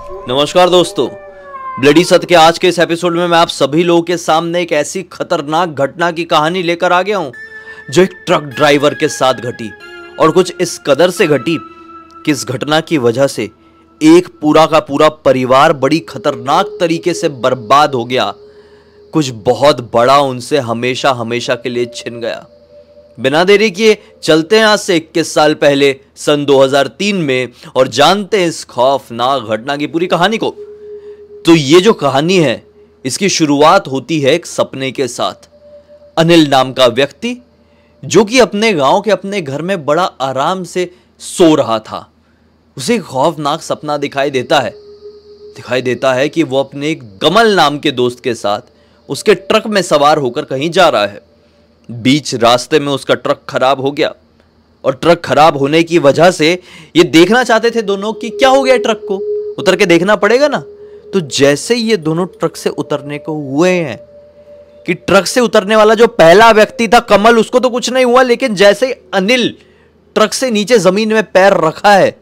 नमस्कार दोस्तों, ब्लडी सत्य के आज के इस एपिसोड में मैं आप सभी लोगों के सामने एक ऐसी खतरनाक घटना की कहानी लेकर आ गया हूं जो एक ट्रक ड्राइवर के साथ घटी और कुछ इस कदर से घटी कि इस घटना की वजह से एक पूरा का पूरा परिवार बड़ी खतरनाक तरीके से बर्बाद हो गया। कुछ बहुत बड़ा उनसे हमेशा हमेशा के लिए छिन गया। बिना देरी किए चलते हैं आज से 21 साल पहले सन 2003 में और जानते हैं इस खौफनाक घटना की पूरी कहानी को। तो ये जो कहानी है इसकी शुरुआत होती है एक सपने के साथ। अनिल नाम का व्यक्ति जो कि अपने गांव के अपने घर में बड़ा आराम से सो रहा था, उसे एक खौफनाक सपना दिखाई देता है कि वो अपने एक कमल नाम के दोस्त के साथ उसके ट्रक में सवार होकर कहीं जा रहा है। बीच रास्ते में उसका ट्रक खराब हो गया और ट्रक खराब होने की वजह से ये देखना चाहते थे दोनों कि क्या हो गया ट्रक को, उतर के देखना पड़ेगा ना। तो जैसे ही ये दोनों ट्रक से उतरने को हुए हैं कि ट्रक से उतरने वाला जो पहला व्यक्ति था कमल, उसको तो कुछ नहीं हुआ, लेकिन जैसे ही अनिल ट्रक से नीचे जमीन में पैर रखा है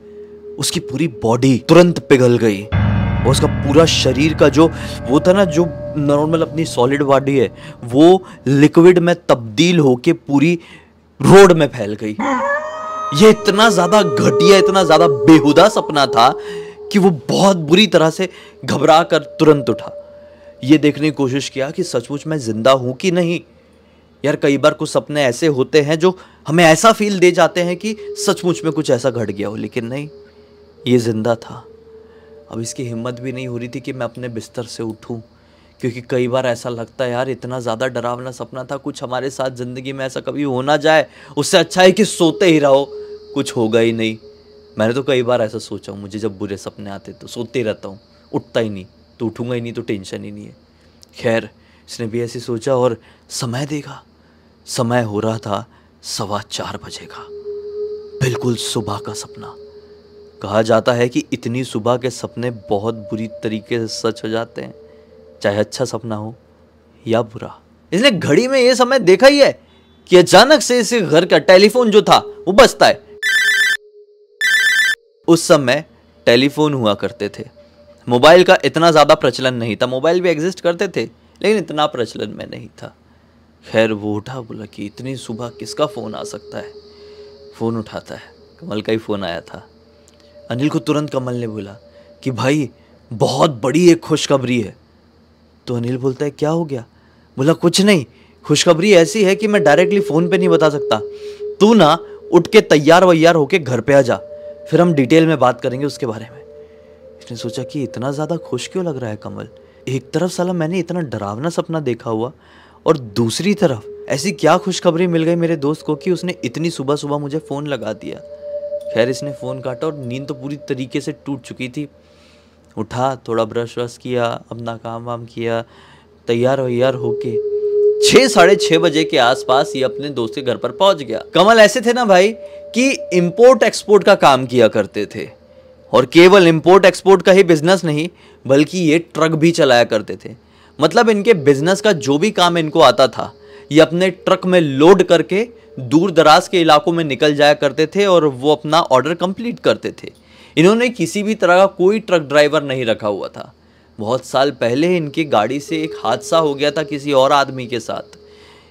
उसकी पूरी बॉडी तुरंत पिघल गई और उसका पूरा शरीर का जो वो था ना, जो नॉर्मल अपनी सॉलिड बॉडी है, वो लिक्विड में तब्दील होके पूरी रोड में फैल गई। ये इतना ज्यादा घटिया, इतना ज्यादा बेहुदा सपना था कि वो बहुत बुरी तरह से घबरा कर तुरंत उठा। ये देखने की कोशिश किया कि सचमुच मैं जिंदा हूं कि नहीं। यार कई बार कुछ सपने ऐसे होते हैं जो हमें ऐसा फील दे जाते हैं कि सचमुच में कुछ ऐसा घट गया हो, लेकिन नहीं, ये जिंदा था। अब इसकी हिम्मत भी नहीं हो रही थी कि मैं अपने बिस्तर से उठूं, क्योंकि कई बार ऐसा लगता है यार इतना ज़्यादा डरावना सपना था, कुछ हमारे साथ ज़िंदगी में ऐसा कभी हो ना जाए, उससे अच्छा है कि सोते ही रहो, कुछ होगा ही नहीं। मैंने तो कई बार ऐसा सोचा हूँ, मुझे जब बुरे सपने आते तो सोते रहता हूँ, उठता ही नहीं, तो उठूँगा ही नहीं तो टेंशन ही नहीं है। खैर इसने भी ऐसे सोचा और समय देखा, समय हो रहा था 4:15 बजे का, बिल्कुल सुबह का सपना। कहा जाता है कि इतनी सुबह के सपने बहुत बुरी तरीके से सच हो जाते हैं, चाहे अच्छा सपना हो या बुरा। इसने घड़ी में यह समय देखा ही है कि अचानक से इस घर का टेलीफोन जो था वो बजता है। उस समय टेलीफोन हुआ करते थे, मोबाइल का इतना ज्यादा प्रचलन नहीं था। मोबाइल भी एग्जिस्ट करते थे लेकिन इतना प्रचलन में नहीं था। खैर वो उठा, बोला कि इतनी सुबह किसका फोन आ सकता है। फोन उठाता है, कमल का ही फोन आया था। अनिल को तुरंत कमल ने बोला कि भाई बहुत बड़ी एक खुशखबरी है। तो अनिल बोलता है क्या हो गया? बोला कुछ नहीं, खुशखबरी ऐसी है कि मैं डायरेक्टली फ़ोन पे नहीं बता सकता, तू ना उठ के तैयार वैयार होके घर पे आ जा, फिर हम डिटेल में बात करेंगे उसके बारे में। इसने सोचा कि इतना ज़्यादा खुश क्यों लग रहा है कमल। एक तरफ साला मैंने इतना डरावना सपना देखा हुआ और दूसरी तरफ ऐसी क्या खुशखबरी मिल गई मेरे दोस्त को कि उसने इतनी सुबह सुबह मुझे फ़ोन लगा दिया। खैर इसने फ़ोन काटा और नींद तो पूरी तरीके से टूट चुकी थी। उठा, थोड़ा ब्रश व्रश किया, अपना काम वाम किया, तैयार वैयार होके 6-6:30 बजे के आसपास ये अपने दोस्त के घर पर पहुंच गया। कमल ऐसे थे ना भाई कि इंपोर्ट एक्सपोर्ट का काम किया करते थे, और केवल इंपोर्ट एक्सपोर्ट का ही बिजनेस नहीं बल्कि ये ट्रक भी चलाया करते थे। मतलब इनके बिजनेस का जो भी काम इनको आता था ये अपने ट्रक में लोड करके दूर दराज के इलाकों में निकल जाया करते थे और वो अपना ऑर्डर कंप्लीट करते थे। इन्होंने किसी भी तरह का कोई ट्रक ड्राइवर नहीं रखा हुआ था। बहुत साल पहले इनकी गाड़ी से एक हादसा हो गया था किसी और आदमी के साथ।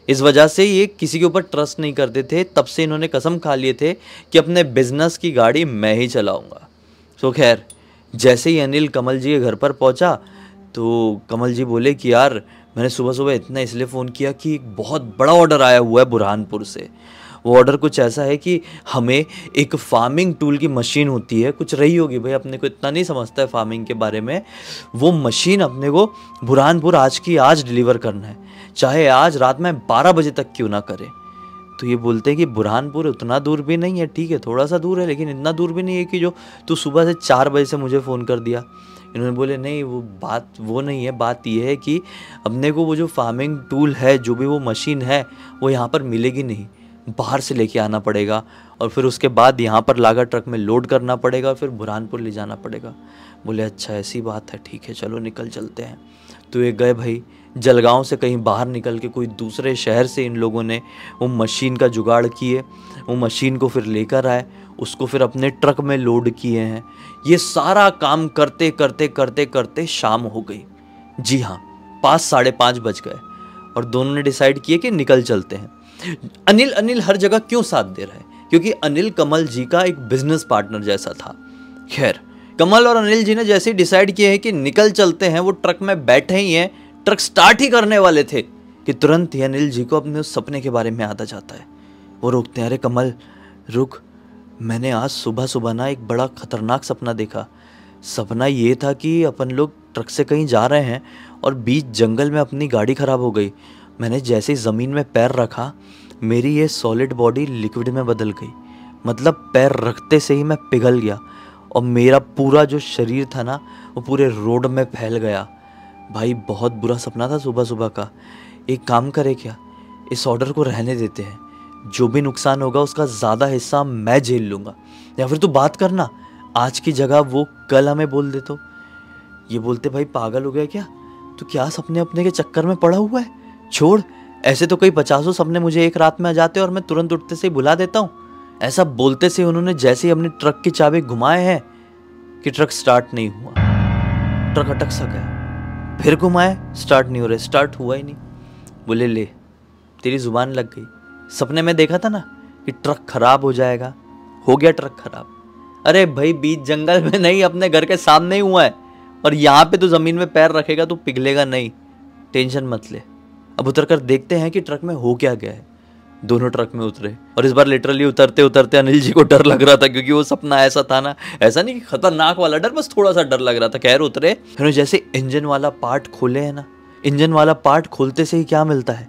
इस वजह से ये किसी के ऊपर ट्रस्ट नहीं करते थे। तब से इन्होंने कसम खा लिए थे कि अपने बिजनेस की गाड़ी मैं ही चलाऊंगा। तो खैर जैसे ही अनिल कमल जी के घर पर पहुंचा तो कमल जी बोले कि यार मैंने सुबह सुबह इतना इसलिए फ़ोन किया कि एक बहुत बड़ा ऑर्डर आया हुआ है बुरहानपुर से। वो ऑर्डर कुछ ऐसा है कि हमें एक फार्मिंग टूल की मशीन होती है, कुछ रही होगी भाई, अपने को इतना नहीं समझता है फार्मिंग के बारे में। वो मशीन अपने को बुरहानपुर आज की आज डिलीवर करना है, चाहे आज रात में 12 बजे तक क्यों ना करे। तो ये बोलते हैं कि बुरहानपुर उतना दूर भी नहीं है, ठीक है थोड़ा सा दूर है लेकिन इतना दूर भी नहीं है कि जो तू सुबह से 4 बजे से मुझे फ़ोन कर दिया। इन्होंने बोले नहीं वो बात वो नहीं है, बात ये है कि अपने को वो जो फार्मिंग टूल है, जो भी वो मशीन है, वो यहाँ पर मिलेगी नहीं, बाहर से लेके आना पड़ेगा और फिर उसके बाद यहाँ पर लाकर ट्रक में लोड करना पड़ेगा और फिर बुरहानपुर ले जाना पड़ेगा। बोले अच्छा ऐसी बात है, ठीक है चलो निकल चलते हैं। तो ये गए भाई, जलगांव से कहीं बाहर निकल के कोई दूसरे शहर से इन लोगों ने वो मशीन का जुगाड़ किए, वो मशीन को फिर लेकर आए, उसको फिर अपने ट्रक में लोड किए हैं। ये सारा काम करते करते करते करते शाम हो गई। जी हाँ, 5 साढ़े 5 बज गए और दोनों ने डिसाइड किए कि निकल चलते हैं। अनिल हर जगह क्यों साथ दे रहा है? क्योंकि अनिल कमल जी का एक बिजनेस पार्टनर जैसा था। खैर, कमल और अनिल जी ने जैसे ही डिसाइड किए हैं कि निकल चलते हैं, वो ट्रक में बैठे ही हैं, ट्रक स्टार्ट ही करने वाले थे कि तुरंत ही अनिल जी को अपने उस सपने के बारे में याद आ जाता है। वो रोकते हैं, अरे कमल रुक, मैंने आज सुबह सुबह ना एक बड़ा खतरनाक सपना देखा। सपना ये था कि अपन लोग ट्रक से कहीं जा रहे हैं और बीच जंगल में अपनी गाड़ी ख़राब हो गई। मैंने जैसे ही ज़मीन में पैर रखा, मेरी ये सॉलिड बॉडी लिक्विड में बदल गई। मतलब पैर रखते से ही मैं पिघल गया और मेरा पूरा जो शरीर था ना, वो पूरे रोड में फैल गया। भाई बहुत बुरा सपना था सुबह सुबह का। एक काम करे क्या, इस ऑर्डर को रहने देते हैं, जो भी नुकसान होगा उसका ज़्यादा हिस्सा मैं झेल लूँगा, या फिर तू बात करना, आज की जगह वो कल हमें बोल दे तो। ये बोलते, भाई पागल हो गया क्या तू? क्या सपने अपने के चक्कर में पड़ा हुआ है? छोड़, ऐसे तो कई 50 सपने मुझे एक रात में आ जाते और मैं तुरंत उठते से ही भुला देता हूँ। ऐसा बोलते से उन्होंने जैसे ही अपनी ट्रक की चाबी घुमाए हैं कि ट्रक स्टार्ट नहीं हुआ। ट्रक अटक सा गया, फिर घुमाए, स्टार्ट नहीं हो रहा, स्टार्ट हुआ ही नहीं। बोले ले, तेरी जुबान लग गई। सपने में देखा था ना कि ट्रक खराब हो जाएगा, हो गया ट्रक खराब। अरे भाई बीच जंगल में नहीं, अपने घर के सामने ही हुआ है, और यहाँ पे तो ज़मीन में पैर रखेगा तो पिघलेगा नहीं, टेंशन मत ले। अब उतर कर देखते हैं कि ट्रक में हो क्या गया है। दोनों ट्रक में उतरे और इस बार लिटरली उतरते उतरते अनिल जी को डर लग रहा था, क्योंकि वो सपना ऐसा था ना, ऐसा नहीं कि खतरनाक वाला डर, बस थोड़ा सा डर लग रहा था। खैर उतरे, फिर जैसे इंजन वाला पार्ट खोले है ना, इंजन वाला पार्ट खोलते से ही क्या मिलता है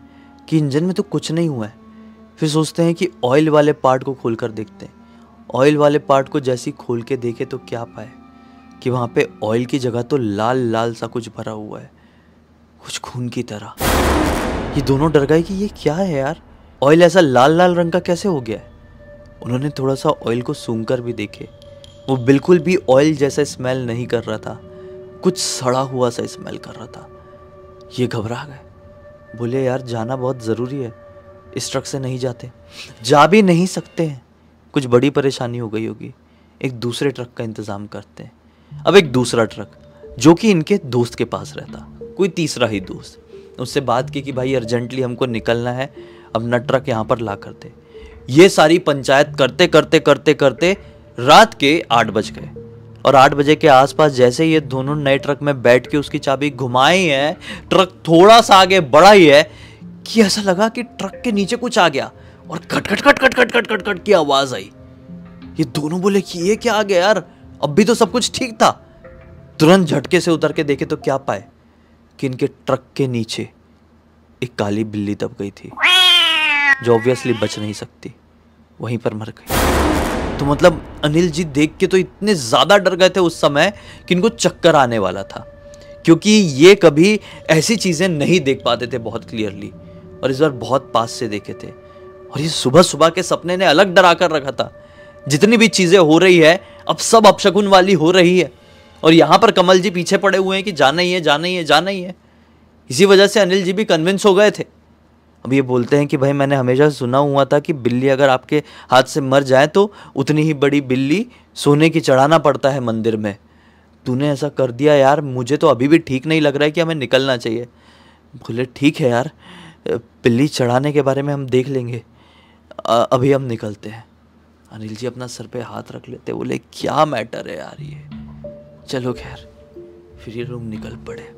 कि इंजन में तो कुछ नहीं हुआ है। फिर सोचते हैं कि ऑयल वाले पार्ट को खोल कर देखते हैं। ऑयल वाले पार्ट को जैसे ही खोल के देखे तो क्या पाए कि वहाँ पे ऑयल की जगह तो लाल लाल सा कुछ भरा हुआ है, कुछ खून की तरह। ये दोनों डर गए कि ये क्या है यार, ऑयल ऐसा लाल लाल रंग का कैसे हो गया है। उन्होंने थोड़ा सा ऑयल को सूंघ कर भी देखे, वो बिल्कुल भी ऑयल जैसा स्मेल नहीं कर रहा था, कुछ सड़ा हुआ सा स्मेल कर रहा था। ये घबरा गए, बोले यार जाना बहुत ज़रूरी है, इस ट्रक से नहीं जाते, जा भी नहीं सकते हैं, कुछ बड़ी परेशानी हो गई होगी, एक दूसरे ट्रक का इंतज़ाम करते हैं। अब एक दूसरा ट्रक जो कि इनके दोस्त के पास रहता, कोई तीसरा ही दोस्त, उससे बात की कि भाई अर्जेंटली हमको निकलना है, अपना ट्रक यहाँ पर ला कर दे। ये सारी पंचायत करते करते करते करते रात के 8 बज गए और 8 बजे के आसपास जैसे ये दोनों नए ट्रक में बैठ के उसकी चाबी घुमाई है, ट्रक थोड़ा सा आगे बढ़ा ही है कि ऐसा लगा कि ट्रक के नीचे कुछ आ गया और cut cut cut cut cut cut cut cut की आवाज आई। ये दोनों बोले कि ये क्या आ गया यार, अब भी तो सब कुछ ठीक था। तुरंत झटके से उतर के देखे तो क्या पाए कि इनके ट्रक के नीचे एक काली बिल्ली दब गई थी, जो ऑब्वियसली बच नहीं सकती, वहीं पर मर गई। तो मतलब अनिल जी देख के तो इतने ज्यादा डर गए थे उस समय कि इनको चक्कर आने वाला था, क्योंकि ये कभी ऐसी चीजें नहीं देख पाते थे बहुत क्लियरली, और इस बार बहुत पास से देखे थे। और ये सुबह सुबह के सपने ने अलग डरा कर रखा था। जितनी भी चीजें हो रही है अब सब अपशकुन वाली हो रही है, और यहां पर कमल जी पीछे पड़े हुए हैं कि जाना ही है जाना ही है जाना ही है। इसी वजह से अनिल जी भी कन्विंस हो गए थे। अब ये बोलते हैं कि भाई मैंने हमेशा सुना हुआ था कि बिल्ली अगर आपके हाथ से मर जाए तो उतनी ही बड़ी बिल्ली सोने की चढ़ाना पड़ता है मंदिर में। तूने ऐसा कर दिया यार, मुझे तो अभी भी ठीक नहीं लग रहा है कि हमें निकलना चाहिए। बोले ठीक है यार, बिल्ली चढ़ाने के बारे में हम देख लेंगे, अभी हम निकलते हैं। अनिल जी अपना सर पे हाथ रख लेते, बोले क्या मैटर है यार ये, चलो खैर। फिर ये लोग निकल पड़े।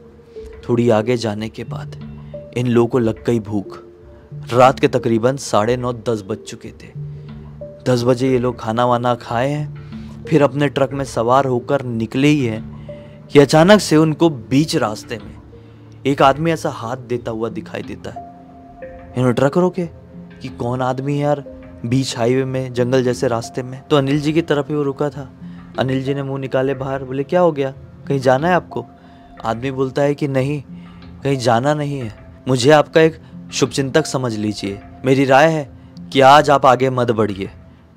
थोड़ी आगे जाने के बाद इन लोगों को लग गई भूख। रात के तकरीबन 9:30-10 बज चुके थे। 10 बजे ये लोग खाना वाना खाए हैं, फिर अपने ट्रक में सवार होकर निकले ही हैं कि अचानक से उनको बीच रास्ते में एक आदमी ऐसा हाथ देता हुआ दिखाई देता है। इन्होंने ट्रक रोके कि कौन आदमी है यार बीच हाईवे में, जंगल जैसे रास्ते में। तो अनिल जी की तरफ ही वो रुका था। अनिल जी ने मुंह निकाले बाहर, बोले क्या हो गया, कहीं जाना है आपको? आदमी बोलता है कि नहीं, कहीं जाना नहीं है, मुझे आपका एक शुभचिंतक समझ लीजिए। मेरी राय है कि आज आप आगे मत बढ़िए,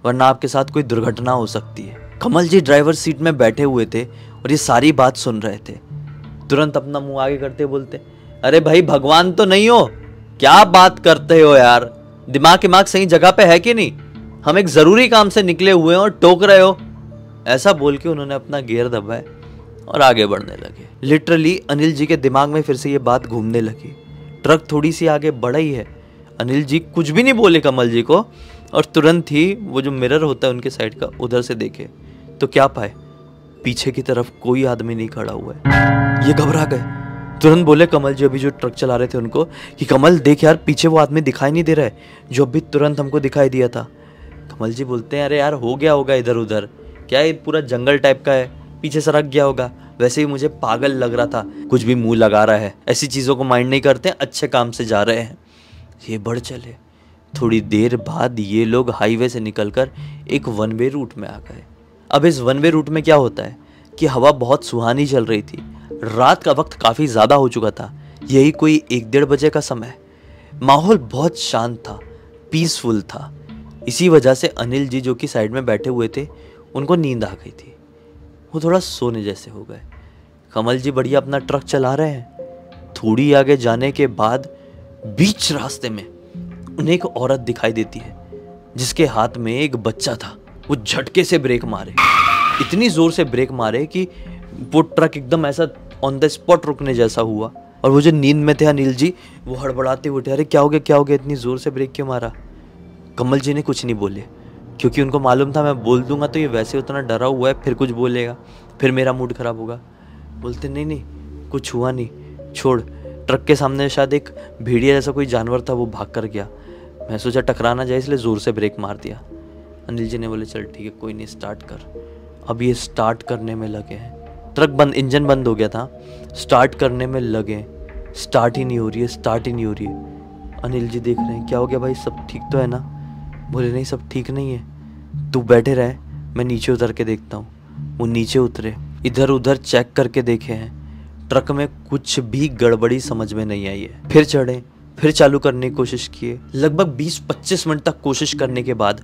वरना आपके साथ कोई दुर्घटना हो सकती है। कमल जी ड्राइवर सीट में बैठे हुए थे और ये सारी बात सुन रहे थे। तुरंत अपना मुंह आगे करते बोलते, अरे भाई भगवान तो नहीं हो, क्या बात करते हो यार, दिमाग सही जगह पे है कि नहीं? हम एक जरूरी काम से निकले हुए हैं और टोक रहे हो। ऐसा बोल के उन्होंने अपना गियर दबाए और आगे बढ़ने लगे। लिटरली अनिल जी के दिमाग में फिर से ये बात घूमने लगी। ट्रक थोड़ी सी आगे बढ़ा ही है, अनिल जी कुछ भी नहीं बोले कमल जी को, और तुरंत ही वो जो मिरर होता है उनके साइड का उधर से देखे तो क्या पाए, पीछे की तरफ कोई आदमी नहीं खड़ा हुआ है। ये घबरा गए, तुरंत बोले कमल जी अभी जो ट्रक चला रहे थे उनको कि कमल देख यार पीछे वो आदमी दिखाई नहीं दे रहा है जो अभी तुरंत हमको दिखाई दिया था। कमल जी बोलते हैं अरे यार हो गया होगा इधर उधर, क्या ये पूरा जंगल टाइप का है, पीछे सरक गया होगा, वैसे ही मुझे पागल लग रहा था, कुछ भी मुंह लगा रहा है, ऐसी चीज़ों को माइंड नहीं करते, अच्छे काम से जा रहे हैं। ये बढ़ चले। थोड़ी देर बाद ये लोग हाईवे से निकलकर एक वन वे रूट में आ गए। अब इस वन वे रूट में क्या होता है कि हवा बहुत सुहानी चल रही थी, रात का वक्त काफ़ी ज़्यादा हो चुका था, यही कोई 1-1:30 बजे का समय। माहौल बहुत शांत था, पीसफुल था। इसी वजह से अनिल जी जो कि साइड में बैठे हुए थे उनको नींद आ गई थी, वो थोड़ा सोने जैसे हो गए। कमल जी बढ़िया अपना ट्रक चला रहे हैं। थोड़ी आगे जाने के बाद बीच रास्ते में उन्हें एक औरत दिखाई देती है जिसके हाथ में एक बच्चा था। वो झटके से ब्रेक मारे, इतनी जोर से ब्रेक मारे कि वो ट्रक एकदम ऐसा ऑन द स्पॉट रुकने जैसा हुआ। और वो जो नींद में थे अनिल जी वो हड़बड़ाते उठे, अरे क्या हो गया क्या हो गया, इतनी जोर से ब्रेक क्यों मारा? कमल जी ने कुछ नहीं बोले क्योंकि उनको मालूम था मैं बोल दूंगा तो ये वैसे उतना डरा हुआ है, फिर कुछ बोलेगा, फिर मेरा मूड खराब होगा। बोलते नहीं नहीं कुछ हुआ नहीं, छोड़। ट्रक के सामने शायद एक भेड़िया जैसा कोई जानवर था, वो भाग कर गया, मैं सोचा टकराना जाए इसलिए ज़ोर से ब्रेक मार दिया। अनिल जी ने बोले चल ठीक है कोई नहीं, स्टार्ट कर। अब ये स्टार्ट करने में लगे हैं, ट्रक बंद, इंजन बंद हो गया था, स्टार्ट करने में लगे, स्टार्ट ही नहीं हो रही है, स्टार्ट ही नहीं हो रही है। अनिल जी देख रहे हैं क्या हो गया भाई, सब ठीक तो है ना? बोले नहीं सब ठीक नहीं है, तू बैठे रहे, मैं नीचे उतर के देखता हूँ। वो नीचे उतरे, इधर उधर चेक करके देखे हैं, ट्रक में कुछ भी गड़बड़ी समझ में नहीं आई है। फिर चढ़े, फिर चालू करने की कोशिश किए। लगभग 20-25 मिनट तक कोशिश करने के बाद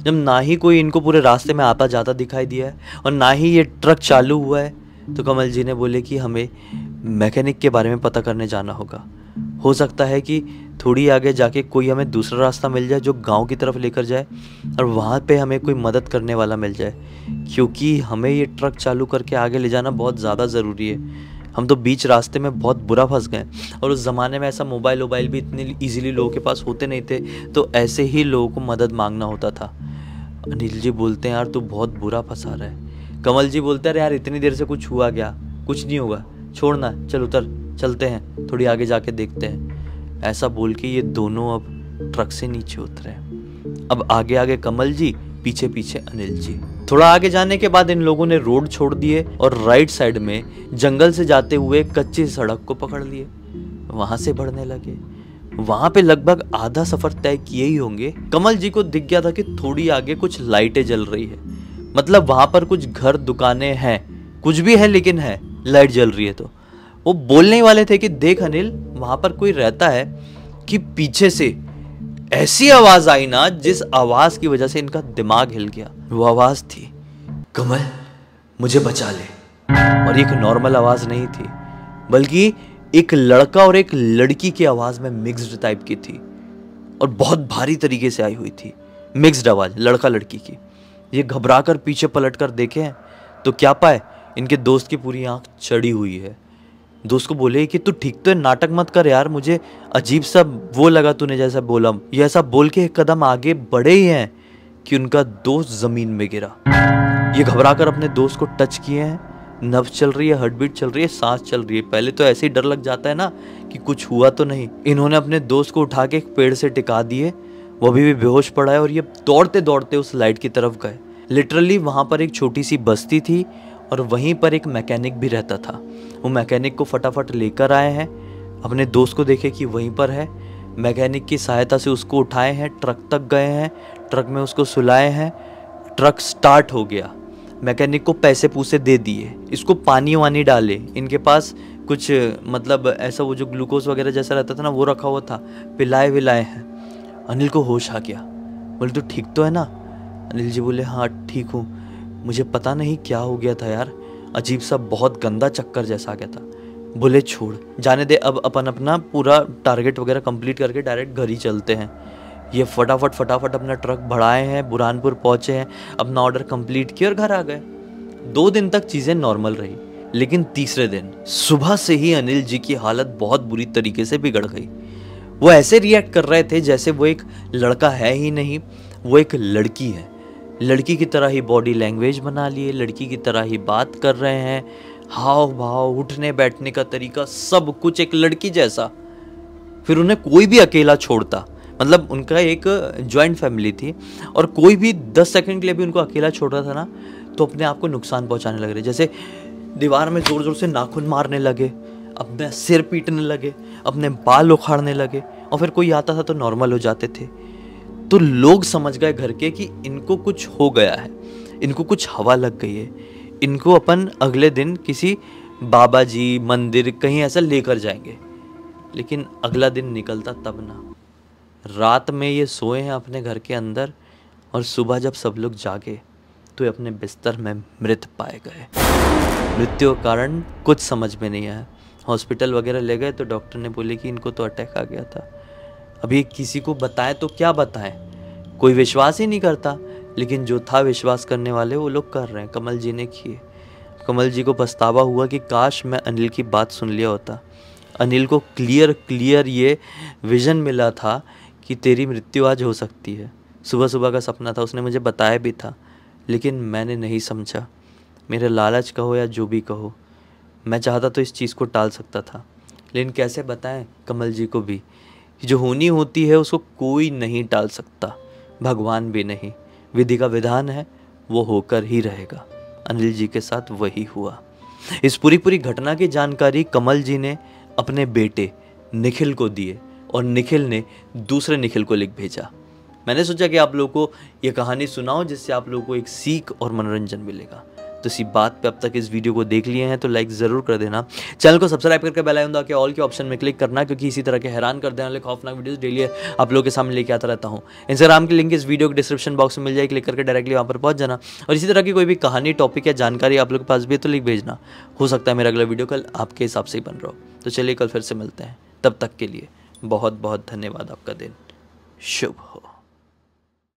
जब ना ही कोई इनको पूरे रास्ते में आता जाता दिखाई दिया है और ना ही ये ट्रक चालू हुआ है, तो कमल जी ने बोले कि हमें मैकेनिक के बारे में पता करने जाना होगा। हो सकता है कि थोड़ी आगे जाके कोई हमें दूसरा रास्ता मिल जाए जो गांव की तरफ लेकर जाए और वहाँ पे हमें कोई मदद करने वाला मिल जाए, क्योंकि हमें ये ट्रक चालू करके आगे ले जाना बहुत ज़्यादा ज़रूरी है। हम तो बीच रास्ते में बहुत बुरा फंस गए और उस ज़माने में ऐसा मोबाइल भी इतने ईजिली लोगों के पास होते नहीं थे, तो ऐसे ही लोगों को मदद मांगना होता था। अनिल जी बोलते हैं यार तू बहुत बुरा फंसा रहा है। कमल जी बोलते हैं यार इतनी देर से कुछ हुआ क्या? कुछ नहीं होगा, छोड़ना, चल उतर, चलते हैं, थोड़ी आगे जाके देखते हैं। ऐसा बोल के ये दोनों अब ट्रक से नीचे उतरे। अब आगे आगे कमल जी, पीछे पीछे अनिल जी। थोड़ा आगे जाने के बाद इन लोगों ने रोड छोड़ दिए और राइट साइड में जंगल से जाते हुए कच्ची सड़क को पकड़ लिए, वहां से बढ़ने लगे। वहां पे लगभग आधा सफर तय किए ही होंगे, कमल जी को दिख गया था कि थोड़ी आगे कुछ लाइटें जल रही है, मतलब वहां पर कुछ घर दुकानें हैं, कुछ भी है लेकिन है, लाइट जल रही है। तो वो बोलने वाले थे कि देख अनिल वहां पर कोई रहता है, कि पीछे से ऐसी आवाज आई ना जिस आवाज की वजह से इनका दिमाग हिल गया। वो आवाज थी कमल मुझे बचा ले। और एक नॉर्मल आवाज नहीं थी, बल्कि एक लड़का और एक लड़की की आवाज में मिक्स्ड टाइप की थी और बहुत भारी तरीके से आई हुई थी। मिक्स्ड आवाज लड़का लड़की की। ये घबरा कर पीछे पलट कर देखे तो क्या पाए, इनके दोस्त की पूरी आंख चढ़ी हुई है। दोस्त को बोले कि तू ठीक तो है, नाटक मत कर यार, मुझे अजीब सा वो लगा तूने जैसा बोला। ये ऐसा बोल के एक कदम आगे बढ़े ही हैं कि उनका दोस्त जमीन में गिरा। ये घबरा कर अपने दोस्त को टच किए हैं, नब्ज चल रही है, हार्ट बीट चल रही है, सांस चल रही है। पहले तो ऐसे ही डर लग जाता है ना कि कुछ हुआ तो नहीं। इन्होंने अपने दोस्त को उठा के एक पेड़ से टिका दिए, वो अभी भी बेहोश पड़ा है और ये दौड़ते दौड़ते उस लाइट की तरफ गए। लिटरली वहां पर एक छोटी सी बस्ती थी और वहीं पर एक मैकेनिक भी रहता था। वो मैकेनिक को फटाफट लेकर आए हैं, अपने दोस्त को देखे कि वहीं पर है, मैकेनिक की सहायता से उसको उठाए हैं, ट्रक तक गए हैं, ट्रक में उसको सुलाए हैं, ट्रक स्टार्ट हो गया। मैकेनिक को पैसे पूसे दे दिए, इसको पानी वानी डाले, इनके पास कुछ मतलब ऐसा वो जो ग्लूकोज वगैरह जैसा रहता था ना वो रखा हुआ था, पिलाए विलाए हैं। अनिल को होश आ गया, बोले तू ठीक तो है ना? अनिल जी बोले हाँ ठीक हूँ, मुझे पता नहीं क्या हो गया था यार, अजीब सा बहुत गंदा चक्कर जैसा आ गया था, बोले छोड़ जाने दे, अब अपन अपना पूरा टारगेट वगैरह कंप्लीट करके डायरेक्ट घर ही चलते हैं। ये फटाफट अपना ट्रक बढ़ाए हैं, बुरहानपुर पहुँचे हैं, अपना ऑर्डर कंप्लीट किया और घर आ गए। 2 दिन तक चीज़ें नॉर्मल रही, लेकिन तीसरे दिन सुबह से ही अनिल जी की हालत बहुत बुरी तरीके से बिगड़ गई। वो ऐसे रिएक्ट कर रहे थे जैसे वो एक लड़का है ही नहीं, वो एक लड़की है। लड़की की तरह ही बॉडी लैंग्वेज बना लिए, लड़की की तरह ही बात कर रहे हैं, हाव भाव, उठने बैठने का तरीका, सब कुछ एक लड़की जैसा। फिर उन्हें कोई भी अकेला छोड़ता, मतलब उनका एक जॉइंट फैमिली थी, और कोई भी 10 सेकंड के लिए भी उनको अकेला छोड़ रहा था ना, तो अपने आप को नुकसान पहुंचाने लग रहे। जैसे दीवार में जोर जोर से नाखून मारने लगे, अपने सिर पीटने लगे, अपने बाल उखाड़ने लगे, और फिर कोई आता था तो नॉर्मल हो जाते थे। तो लोग समझ गए घर के कि इनको कुछ हो गया है, इनको कुछ हवा लग गई है, इनको अपन अगले दिन किसी बाबा जी मंदिर कहीं ऐसा लेकर जाएंगे। लेकिन अगला दिन निकलता तब ना, रात में ये सोए हैं अपने घर के अंदर, और सुबह जब सब लोग जागे तो ये अपने बिस्तर में मृत पाए गए। मृत्यु का कारण कुछ समझ में नहीं आया। हॉस्पिटल वगैरह ले गए तो डॉक्टर ने बोले कि इनको तो अटैक आ गया था। अभी किसी को बताएं तो क्या बताएं, कोई विश्वास ही नहीं करता। लेकिन जो था विश्वास करने वाले वो लोग कर रहे हैं। कमल जी ने किए। कमल जी को पछतावा हुआ कि काश मैं अनिल की बात सुन लिया होता। अनिल को क्लियर ये विजन मिला था कि तेरी मृत्यु आज हो सकती है। सुबह सुबह का सपना था, उसने मुझे बताया भी था, लेकिन मैंने नहीं समझा। मेरे लालच कहो या जो भी कहो, मैं चाहता तो इस चीज़ को टाल सकता था, लेकिन कैसे बताएं कमल जी को भी, जो होनी होती है उसको कोई नहीं टाल सकता, भगवान भी नहीं। विधि का विधान है, वो होकर ही रहेगा। अनिल जी के साथ वही हुआ। इस पूरी घटना की जानकारी कमल जी ने अपने बेटे निखिल को दिए, और निखिल ने दूसरे निखिल को लिख भेजा। मैंने सोचा कि आप लोगों को ये कहानी सुनाओ, जिससे आप लोगों को एक सीख और मनोरंजन मिलेगा। तो इसी बात पे अब तक इस वीडियो को देख लिए हैं तो लाइक ज़रूर कर देना, चैनल को सब्सक्राइब करके बेल आइकन दबा के ऑल के ऑप्शन में क्लिक करना, क्योंकि इसी तरह के हैरान कर देने वाले खौफनाक वीडियोस डेली आप लोगों के सामने लेके आता रहता हूँ। इंस्टाग्राम की लिंक इस वीडियो के डिस्क्रिप्शन बॉक्स में मिल जाएगी, क्लिक करके डायरेक्टली वहाँ पर पहुँच जाना। और इसी तरह की कोई भी कहानी, टॉपिक या जानकारी आप लोग के पास भी है तो लिख भेजना। हो सकता है मेरा अगला वीडियो कल आपके हिसाब से ही बन रहा हो। तो चलिए कल फिर से मिलते हैं, तब तक के लिए बहुत बहुत धन्यवाद। आपका दिन शुभ हो।